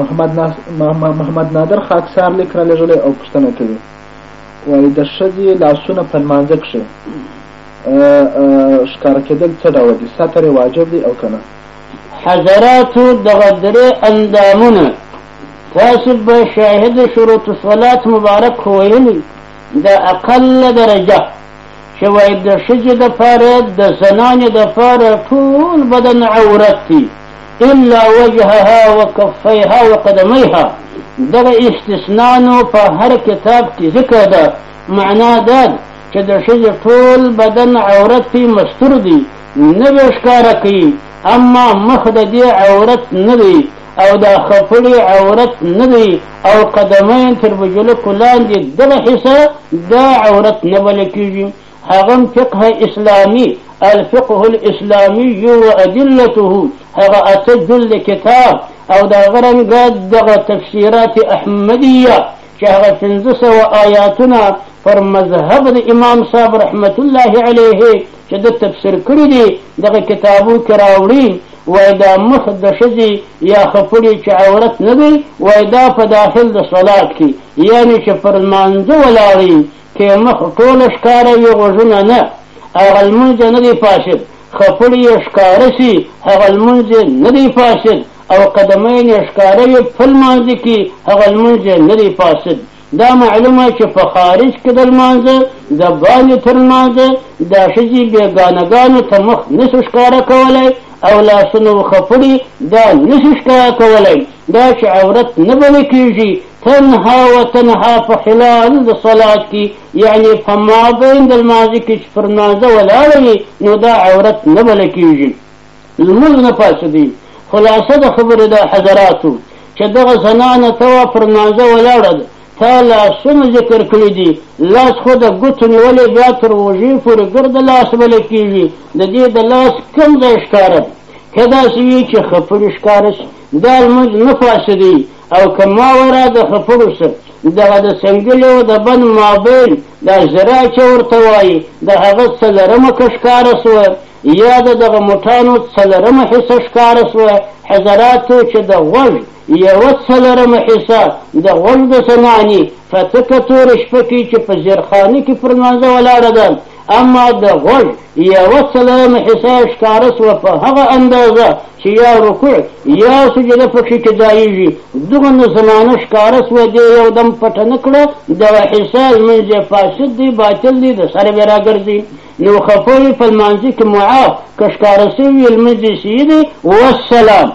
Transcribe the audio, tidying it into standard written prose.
محمد نادر خاکسار لیک را لېږلی او پوښتنه کوي، وایي د ښځې لاسونه په لمانځه کښې ښکاره کېدل څه ډول دي؟ ستر یې واجب دی او که نه؟ حضراتو دغه درې اندامونه تاسو به شاهد شروط صلات مبارک خو ویلي د اقل درجه چې وایي د ښځې دپاره د زنانې دپاره ټول بدن عورت دي الا وجهها وکفیها وقدمیها. دغه استثناء نو په هر کتاب کې ذکر ده. معنا دا چې د ښځې ټول بدن عورت دی، مستور دی، نه به ښکاره کوي، اما مخ د دې عورت نه دی او دا خپړې عورت نه دی او قدمین تر بجلکو لاندې دغه حصه دا عورت نه بلل کېږي. هغه فقه اسلامي الفقه الاسلامي وادلته هغه اته جلد کتاب او دا غرنګه دغه تفسیرات احمدیه چې هغه 1500 آیاتونه پر مذهب د امام صاحب رحمت الله علیه چې د تفسیر کړي دي دغه کتابو کې راوړي. وای دا مخ د ښځې یا خپړې چې عورت نه دی، وای دا په داخل د صلات کې، یعنې چې پر لمانځه ولاړي کې مخ ټوله ښکاره وي، غوږونه نه، هغه لمونځ نه دی فاسد. خپړې یې ښکاره سي، هغه لمونځ نه دی فاسد، او قدمین یې ښکاره وي په لمانځه کې، هغه لمونځ نه دی فاسد. دا معلومه چې په خارج کې د لمانځه د باندې تر لمانځه دا ښځې بېګانهګانو ته مخ نسو ښکاره کولی او لاسونه و خپړې دا نسو ښکاره کولی، دا چې عورت نه بلل کېږي تنها و تنها په خلال د صلات کې، یعنې په مابین د لمانځه کې چې پر لمانځه ولاړه وي نو دا عورت نه بلل کېږي، لمونځ نه فاسدوي. خلاصه د خبرې د حضراتو چې دغه زنانه ته وه پر لمانځه ولاړه ده، تا لاسونه ذکر کړي دي، لاس خو د ګوتو نیولې بیا تر اوږې پورې ګرده لاس بلل کېږي. د دې د لاس کوم ځای ښکاره ده؟ که داسې وي چې خپړې ښکاره شي دا لمونځ نه فاسدوي. او که ماورا د خپړو سره دغه د سنګلې او د بند مابین دا ذراع چې ورته وایي د هغه څلرمه که ښکاره سوه یا د دغه موټانو څلرمه حصه ښکاره سوه، حضراتو چې د غوږ یوه څلرمه حصه د غوږ د سنانې فتکه تورې شپکې چې په زیرخانه کې پر لمانځه ولاړه ده، اما د غوږ یوه څلرمه حصه ښکاره سوه په هغه اندازه چې یا رکوع یا سجده پکښې کې ځایېږي، دغه زمانه ښکاره سوه دې یو دم پټه نه کړه، دغه حصه لمونځ یې فاسد دی، باطل دی، د سره بې راګرځي. نو خپړې په لمانځه کې معاف که ښکاره سوي لمونځ یې صحیح دی. والسلام.